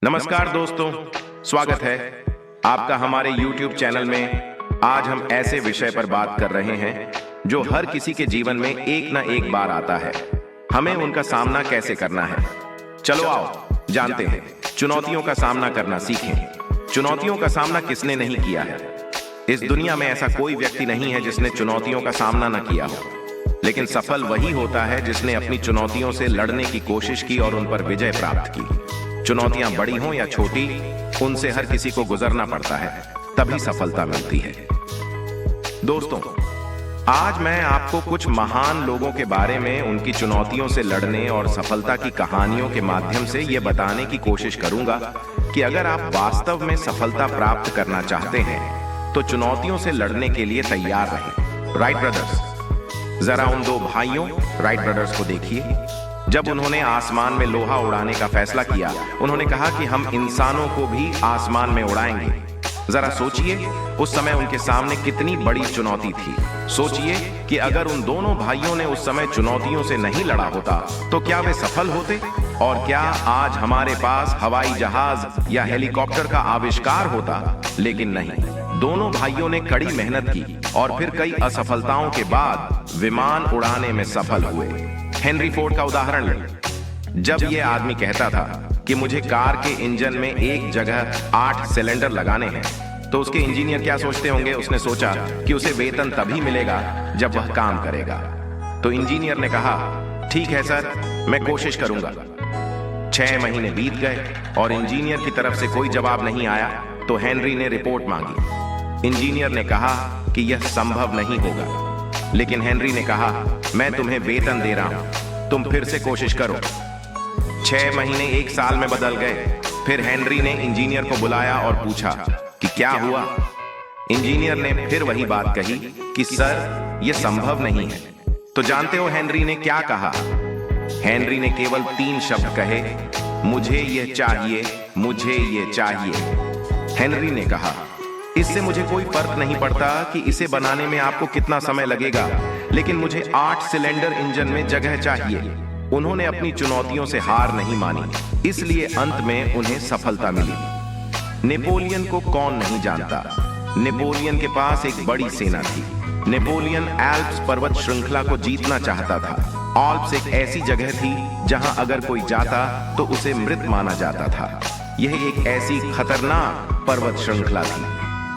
नमस्कार दोस्तों, स्वागत है आपका हमारे YouTube चैनल में। आज हम ऐसे विषय पर बात कर रहे हैं जो हर किसी के जीवन में एक ना एक बार आता है। हमें उनका सामना कैसे करना है, चलो आओ जानते हैं। चुनौतियों का सामना करना सीखें। चुनौतियों का सामना किसने नहीं किया है? इस दुनिया में ऐसा कोई व्यक्ति नहीं है जिसने चुनौतियों का सामना न किया हो, लेकिन सफल वही होता है जिसने अपनी चुनौतियों से लड़ने की कोशिश की और उन पर विजय प्राप्त की। चुनौतियां बड़ी हों या छोटी, उनसे हर किसी को गुजरना पड़ता है, तभी सफलता मिलती है। दोस्तों, आज मैं आपको कुछ महान लोगों के बारे में उनकी चुनौतियों से लड़ने और सफलता की कहानियों के माध्यम से यह बताने की कोशिश करूंगा कि अगर आप वास्तव में सफलता प्राप्त करना चाहते हैं तो चुनौतियों से लड़ने के लिए तैयार रहें। राइट ब्रदर्स, जरा उन दो भाइयों राइट ब्रदर्स को देखिए। जब उन्होंने आसमान में लोहा उड़ाने का फैसला किया, उन्होंने कहा कि हम इंसानों को भी आसमान में उड़ाएंगे। जरा सोचिए, उस समय उनके सामने कितनी बड़ी चुनौती थी। सोचिए कि अगर उन दोनों भाइयों ने उस समय चुनौतियों से नहीं लड़ा होता तो क्या वे सफल होते? और क्या आज हमारे पास हवाई जहाज या हेलीकॉप्टर का आविष्कार होता? लेकिन नहीं, दोनों भाइयों ने कड़ी मेहनत की और फिर कई असफलताओं के बाद विमान उड़ाने में सफल हुए। हेनरी फोर्ड का उदाहरण लें। जब यह आदमी कहता था कि मुझे कार के इंजन में एक जगह 8 सिलेंडर लगाने हैं, तो उसके इंजीनियर क्या सोचते होंगे? उसने सोचा कि उसे वेतन तभी मिलेगा जब वह काम करेगा। तो इंजीनियर ने कहा, ठीक है सर, मैं कोशिश करूंगा। 6 महीने बीत गए और इंजीनियर की तरफ से कोई जवाब नहीं आया। तो हेनरी ने रिपोर्ट मांगी। इंजीनियर ने कहा कि यह संभव नहीं होगा, लेकिन हेनरी ने कहा, मैं तुम्हें वेतन दे रहा हूं, तुम फिर से कोशिश करो। 6 महीने 1 साल में बदल गए। फिर हेनरी ने इंजीनियर को बुलाया और पूछा कि क्या हुआ। इंजीनियर ने फिर वही बात कही कि सर, यह संभव नहीं है। तो जानते हो हेनरी ने क्या कहा? हेनरी ने केवल 3 शब्द कहे, मुझे ये चाहिए, मुझे ये चाहिए। हेनरी ने कहा, इससे मुझे कोई फर्क नहीं पड़ता कि इसे बनाने में आपको कितना समय लगेगा, लेकिन मुझे 8 सिलेंडर इंजन में जगह चाहिए। उन्होंने अपनी चुनौतियों से हार नहीं मानी, इसलिए अंत में उन्हें सफलता मिली। नेपोलियन को कौन नहीं जानता? नेपोलियन के पास एक बड़ी सेना थी। नेपोलियन एल्प्स पर्वत श्रृंखला को जीतना चाहता था। आल्प्स एक ऐसी जगह थी जहां अगर कोई जाता तो उसे मृत माना जाता था। यह एक ऐसी खतरनाक पर्वत श्रृंखला थी।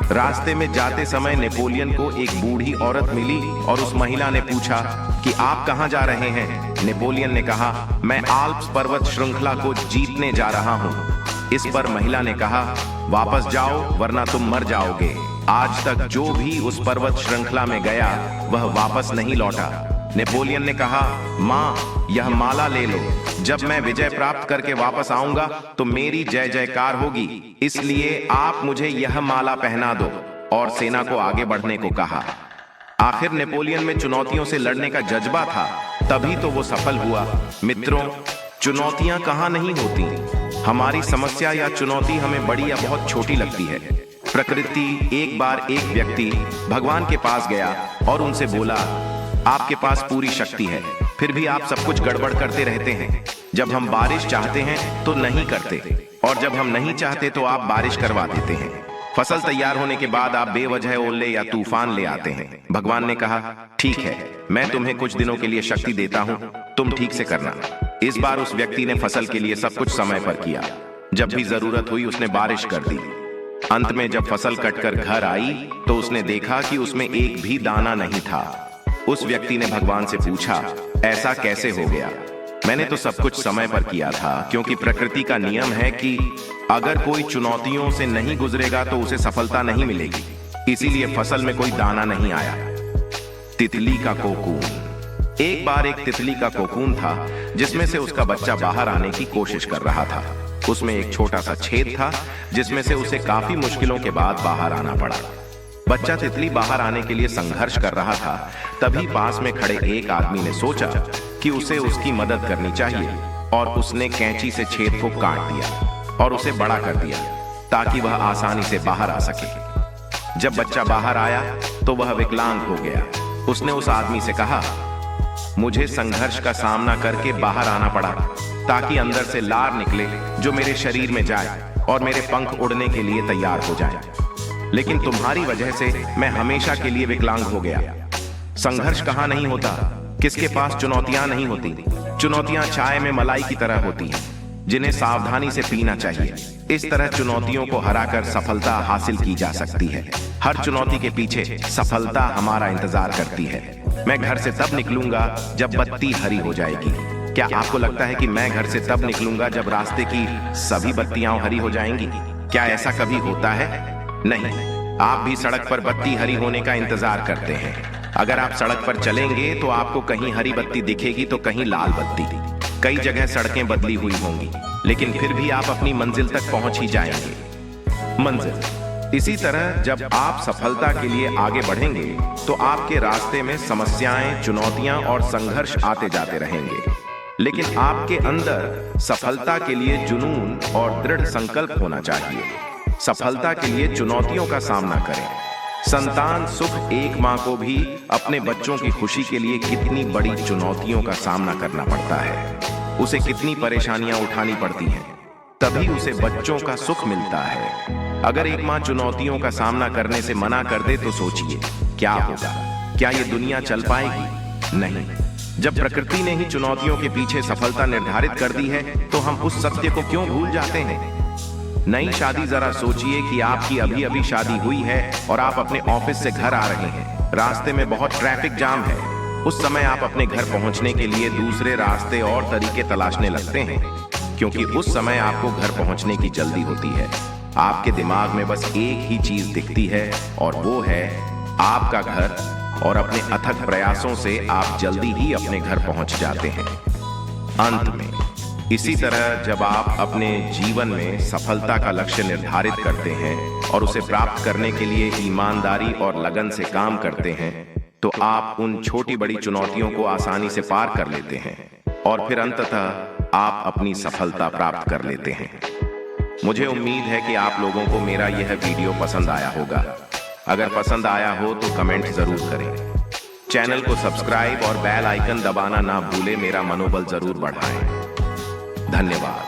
रास्ते में जाते समय नेपोलियन को एक बूढ़ी औरत मिली और उस महिला ने पूछा कि आप कहां जा रहे हैं? नेपोलियन ने कहा, मैं आल्प्स पर्वत श्रृंखला को जीतने जा रहा हूं। इस पर महिला ने कहा, वापस जाओ वरना तुम मर जाओगे। आज तक जो भी उस पर्वत श्रृंखला में गया वह वापस नहीं लौटा। नेपोलियन ने कहा, माँ, यह माला ले लो। जब मैं विजय प्राप्त करके वापस आऊंगा तो मेरी जय जयकार होगी, इसलिए आप मुझे यह माला पहना दो। और सेना को आगे बढ़ने को कहा। आखिर नेपोलियन में चुनौतियों से लड़ने का जज्बा था, तभी तो वो सफल हुआ। मित्रों, चुनौतियां कहां नहीं होती। हमारी समस्या या चुनौती हमें बड़ी या बहुत छोटी लगती है। प्रकृति एक बार एक व्यक्ति भगवान के पास गया और उनसे बोला, आपके पास पूरी शक्ति है, फिर भी आप सब कुछ गड़बड़ करते रहते हैं। जब हम बारिश चाहते हैं तो नहीं करते, और जब हम नहीं चाहते तो आप बारिश करवा देते हैं। फसल तैयार होने के बाद आप बेवजह ओले या तूफान ले आते हैं। भगवान ने कहा, ठीक है, मैं तुम्हें कुछ दिनों के लिए शक्ति देता हूं, तुम ठीक से करना। इस बार उस व्यक्ति ने फसल के लिए सब कुछ समय पर किया। जब भी जरूरत हुई उसने बारिश कर दी। अंत में जब फसल कटकर घर आई तो उसने देखा कि उसमें एक भी दाना नहीं था। उस व्यक्ति ने भगवान से पूछा, ऐसा कैसे हो गया? मैंने तो सब कुछ समय पर किया था, क्योंकि प्रकृति का नियम है कि अगर कोई चुनौतियों से नहीं गुजरेगा तो उसे सफलता नहीं मिलेगी। इसीलिए फसल में कोई दाना नहीं आया। तितली का कोकून। एक बार एक तितली का कोकून था जिसमें से उसका बच्चा बाहर आने की कोशिश कर रहा था। उसमें एक छोटा सा छेद था जिसमें से उसे काफी मुश्किलों के बाद बाहर आना पड़ा। बच्चा तितली बाहर आने के लिए संघर्ष कर रहा था। तभी पास में खड़े एक आदमी ने सोचा कि उसे उसकी मदद करनी चाहिए, और उसने कैंची से छेद को काट दिया और उसे बड़ा कर दिया ताकि वह आसानी से बाहर आ सके। जब बच्चा बाहर आया तो वह विकलांग हो गया। उसने उस आदमी से कहा, मुझे संघर्ष का सामना करके बाहर आना पड़ा, ताकि अंदर से लार निकले जो मेरे शरीर में जाए और मेरे पंख उड़ने के लिए तैयार हो जाए। लेकिन तुम्हारी वजह से मैं हमेशा के लिए विकलांग हो गया। संघर्ष कहाँ नहीं होता, किसके पास चुनौतियां नहीं होती। चुनौतियां चाय में मलाई की तरह होती हैं, जिन्हें सावधानी से पीना चाहिए। इस तरह चुनौतियों को हराकर सफलता हासिल की जा सकती है। हर चुनौती के पीछे सफलता हमारा इंतजार करती है। मैं घर से तब निकलूंगा जब बत्ती हरी हो जाएगी। क्या आपको लगता है कि मैं घर से तब निकलूंगा जब रास्ते की सभी बत्तियां हरी हो जाएंगी? क्या ऐसा कभी होता है? नहीं। आप भी सड़क पर बत्ती हरी होने का इंतजार करते हैं। अगर आप सड़क पर चलेंगे तो आपको कहीं हरी बत्ती दिखेगी तो कहीं लाल बत्ती। कई जगह सड़कें बदली हुई होंगी, लेकिन फिर भी आप अपनी मंजिल तक पहुंच ही जाएंगे। मंजिल। इसी तरह जब आप सफलता के लिए आगे बढ़ेंगे तो आपके रास्ते में समस्याएं, चुनौतियां और संघर्ष आते जाते रहेंगे, लेकिन आपके अंदर सफलता के लिए जुनून और दृढ़ संकल्प होना चाहिए। सफलता के लिए चुनौतियों का सामना करें। संतान सुख एक माँ को भी अपने बच्चों की खुशी के लिए कितनी बड़ी चुनौतियों का सामना करना पड़ता है, उसे कितनी परेशानियां उठानी पड़ती हैं, तभी उसे बच्चों का सुख मिलता है। अगर एक माँ चुनौतियों का सामना करने से मना कर दे तो सोचिए क्या होगा। क्या ये दुनिया चल पाएगी? नहीं। जब प्रकृति ने ही चुनौतियों के पीछे सफलता निर्धारित कर दी है तो हम उस सत्य को क्यों भूल जाते हैं? नई शादी, जरा सोचिए कि आपकी अभी अभी शादी हुई है और आप अपने ऑफिस से घर आ रहे हैं। रास्ते में बहुत ट्रैफिक जाम है। उस समय आप अपने घर पहुंचने के लिए दूसरे रास्ते और तरीके तलाशने लगते हैं, क्योंकि उस समय आपको घर पहुंचने की जल्दी होती है। आपके दिमाग में बस एक ही चीज दिखती है और वो है आपका घर, और अपने अथक प्रयासों से आप जल्दी ही अपने घर पहुंच जाते हैं। अंत में इसी तरह जब आप अपने जीवन में सफलता का लक्ष्य निर्धारित करते हैं और उसे प्राप्त करने के लिए ईमानदारी और लगन से काम करते हैं, तो आप उन छोटी बड़ी चुनौतियों को आसानी से पार कर लेते हैं और फिर अंततः आप अपनी सफलता प्राप्त कर लेते हैं। मुझे उम्मीद है कि आप लोगों को मेरा यह वीडियो पसंद आया होगा। अगर पसंद आया हो तो कमेंट जरूर करें। चैनल को सब्सक्राइब और बेल आइकन दबाना ना भूलें। मेरा मनोबल जरूर बढ़ाएं। धन्यवाद।